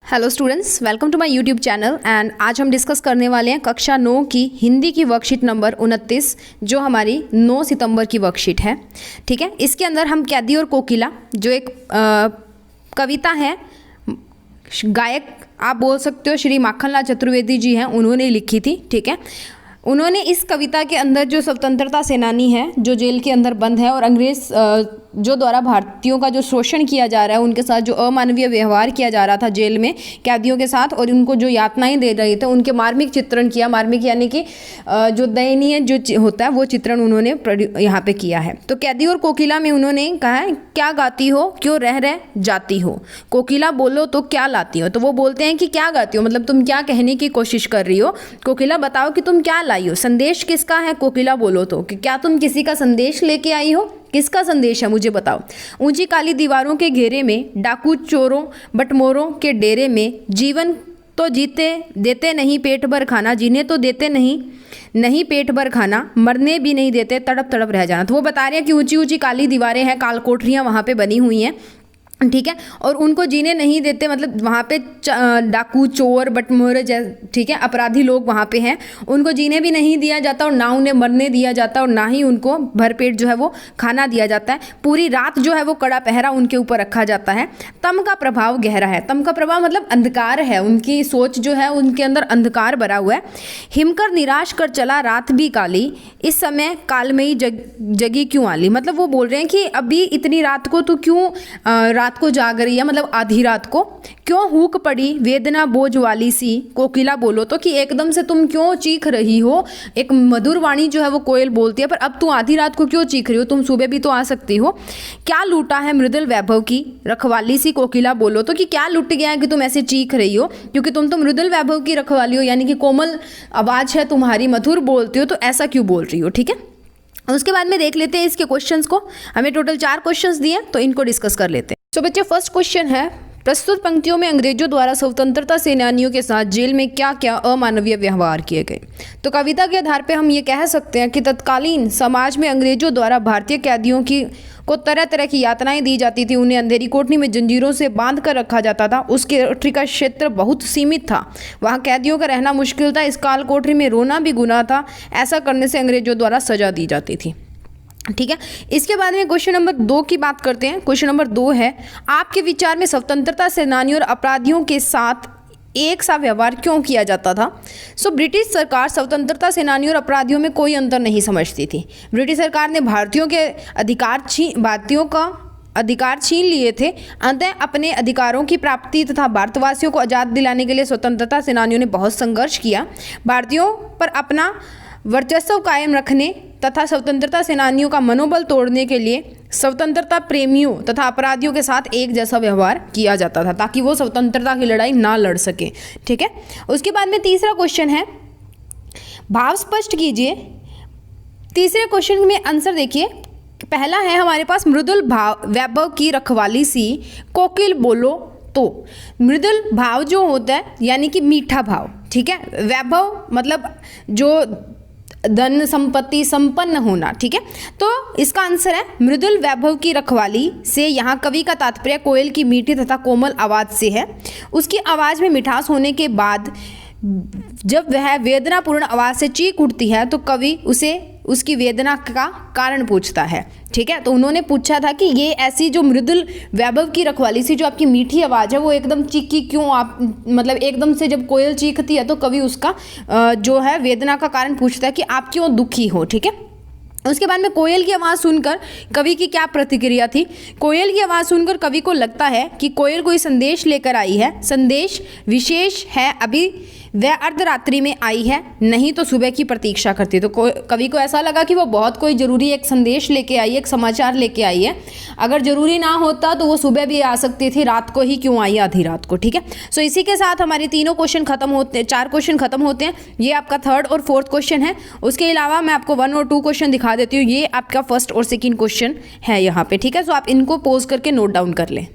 Hello students, welcome to my YouTube channel. And आज हम discuss करने वाले हैं कक्षा 9 की हिंदी की वर्कशीट नंबर 29, जो हमारी 9 सितंबर की वर्कशीट है। ठीक है, इसके अंदर हम कैदी और कोकिला, जो एक कविता है, गायक आप बोल सकते हो श्री माखनलाल चतुर्वेदी जी हैं, उन्होंने लिखी थी। ठीक है, उन्होंने इस कविता के अंदर जो स्वतंत्रता सेनानी है, जो जेल के अंदर बंद है और अंग्रेज जो द्वारा भारतीयों का जो शोषण किया जा रहा है, उनके साथ जो अमानवीय व्यवहार किया जा रहा था जेल में कैदियों के साथ, और उनको जो यातनाएं दे रहे थे, उनके मार्मिक चित्रण किया। मार्मिक यानी कि जो दयनीय जो होता है वो चित्रण उन्होंने यहाँ पे किया है। तो कैदी और कोकिला में उन्होंने कहा है, क्या गाती हो क्यों रह रह जाती हो, कोकिला बोलो तो क्या लाती हो। तो वो बोलते हैं कि क्या गाती हो, मतलब तुम क्या कहने की कोशिश कर रही हो, कोकिला बताओ कि तुम क्या लाई हो। संदेश किसका है, कोकिला बोलो तो कि क्या तुम किसी का संदेश लेके आई हो, किसका संदेश है मुझे बताओ। ऊंची काली दीवारों के घेरे में, डाकू चोरों बटमोरों के डेरे में, जीवन तो जीते देते नहीं पेट भर खाना, जीने तो देते नहीं पेट भर खाना, मरने भी नहीं देते तड़प तड़प रह जाना। तो वो बता रहे हैं कि ऊंची ऊंची काली दीवारें हैं, काल कोठरियाँ वहाँ पे बनी हुई हैं। ठीक है, और उनको जीने नहीं देते, मतलब वहाँ पे डाकू चोर बटमोर ठीक है अपराधी लोग वहाँ पे हैं, उनको जीने भी नहीं दिया जाता और ना उन्हें मरने दिया जाता और ना ही उनको भरपेट जो है वो खाना दिया जाता है। पूरी रात जो है वो कड़ा पहरा उनके ऊपर रखा जाता है। तम का प्रभाव गहरा है, तम का प्रभाव मतलब अंधकार है, उनकी सोच जो है उनके अंदर अंधकार भरा हुआ है। हिमकर निराश कर चला रात भी काली, इस समय कालमयी जगी क्यों आली। मतलब वो बोल रहे हैं कि अभी इतनी रात को तू क्यों रात को जाग रही है, मतलब आधी रात को क्यों हुक पड़ी वेदना बोझ वाली सी, कोकिला बोलो तो कि एकदम से तुम क्यों चीख रही हो। एक मधुर वाणी जो है वो कोयल बोलती है, पर अब तू आधी रात को क्यों चीख रही हो, तुम सुबह भी तो आ सकती हो। क्या लूटा है मृदुल वैभव की रखवाली सी, कोकिला बोलो तो कि क्या लुट गया है कि तुम ऐसे चीख रही हो, क्योंकि तुम तो मृदुल वैभव की रखवाली हो, यानी कि कोमल आवाज है तुम्हारी, मधुर बोलती हो, तो ऐसा क्यों बोल रही हो। ठीक है, उसके बाद में देख लेते हैं इसके क्वेश्चंस को। हमें टोटल 4 क्वेश्चंस दिए, तो इनको डिस्कस कर लेते हैं। तो बच्चे, फर्स्ट क्वेश्चन है, प्रस्तुत पंक्तियों में अंग्रेजों द्वारा स्वतंत्रता सेनानियों के साथ जेल में क्या क्या अमानवीय व्यवहार किए गए। तो कविता के आधार पर हम ये कह सकते हैं कि तत्कालीन समाज में अंग्रेजों द्वारा भारतीय कैदियों को तरह तरह की यातनाएं दी जाती थी। उन्हें अंधेरी कोठरी में जंजीरों से बांध कर रखा जाता था। उसके कोठरी का क्षेत्र बहुत सीमित था, वहाँ कैदियों का रहना मुश्किल था। इस काल कोठरी में रोना भी गुनाह था। ऐसा करने से अंग्रेजों द्वारा सजा दी जाती थी। ठीक है, इसके बाद में क्वेश्चन नंबर 2 की बात करते हैं। क्वेश्चन नंबर 2 है, आपके विचार में स्वतंत्रता सेनानियों और अपराधियों के साथ एक सा व्यवहार क्यों किया जाता था। ब्रिटिश सरकार स्वतंत्रता सेनानियों और अपराधियों में कोई अंतर नहीं समझती थी। ब्रिटिश सरकार ने भारतीयों का अधिकार छीन लिए थे। अंततः अपने अधिकारों की प्राप्ति तथा भारतवासियों को आज़ाद दिलाने के लिए स्वतंत्रता सेनानियों ने बहुत संघर्ष किया। भारतीयों पर अपना वर्चस्व कायम रखने तथा स्वतंत्रता सेनानियों का मनोबल तोड़ने के लिए स्वतंत्रता प्रेमियों तथा अपराधियों के साथ एक जैसा व्यवहार किया जाता था, ताकि वो स्वतंत्रता की लड़ाई ना लड़ सके। ठीक है, उसके बाद में तीसरा क्वेश्चन है, भाव स्पष्ट कीजिए। तीसरे क्वेश्चन में आंसर देखिए। पहला है हमारे पास, मृदुल वैभव की रखवाली सी, कोकिल बोलो तो। मृदुल भाव जो होता है यानी कि मीठा भाव। ठीक है, वैभव मतलब जो धन संपत्ति संपन्न होना। ठीक है, तो इसका आंसर है मृदुल वैभव की रखवाली से। यहाँ कवि का तात्पर्य कोयल की मीठी तथा कोमल आवाज़ से है। उसकी आवाज़ में मिठास होने के बाद जब वह वेदनापूर्ण आवाज़ से चीख उठती है, तो कवि उसे उसकी वेदना का कारण पूछता है। ठीक है, तो उन्होंने पूछा था कि ये ऐसी जो मृदुल वैभव की रखवाली सी, जो आपकी मीठी आवाज़ है, वो एकदम चीखी क्यों, आप मतलब एकदम से जब कोयल चीखती है तो कवि उसका जो है वेदना का कारण पूछता है कि आप क्यों दुखी हो। ठीक है, उसके बाद में कोयल की आवाज़ सुनकर कवि की क्या प्रतिक्रिया थी। कोयल की आवाज़ सुनकर कवि को लगता है कि कोयल कोई संदेश लेकर आई है। संदेश विशेष है, अभी वह अर्धरात्रि में आई है, नहीं तो सुबह की प्रतीक्षा करती। तो कवि को ऐसा लगा कि वो बहुत कोई ज़रूरी एक संदेश लेके आई है, एक समाचार लेके आई है। अगर ज़रूरी ना होता तो वो सुबह भी आ सकती थी, रात को ही क्यों आई, आधी रात को। ठीक है, सो इसी के साथ हमारे तीनों क्वेश्चन खत्म होते हैं, 4 क्वेश्चन खत्म होते हैं। ये आपका 3rd और 4th क्वेश्चन है। उसके अलावा मैं आपको 1 और 2 क्वेश्चन दिखा देती हूँ। ये आपका 1st और 2nd क्वेश्चन है यहाँ पे। ठीक है, सो आप इनको पोज करके नोट डाउन कर लें।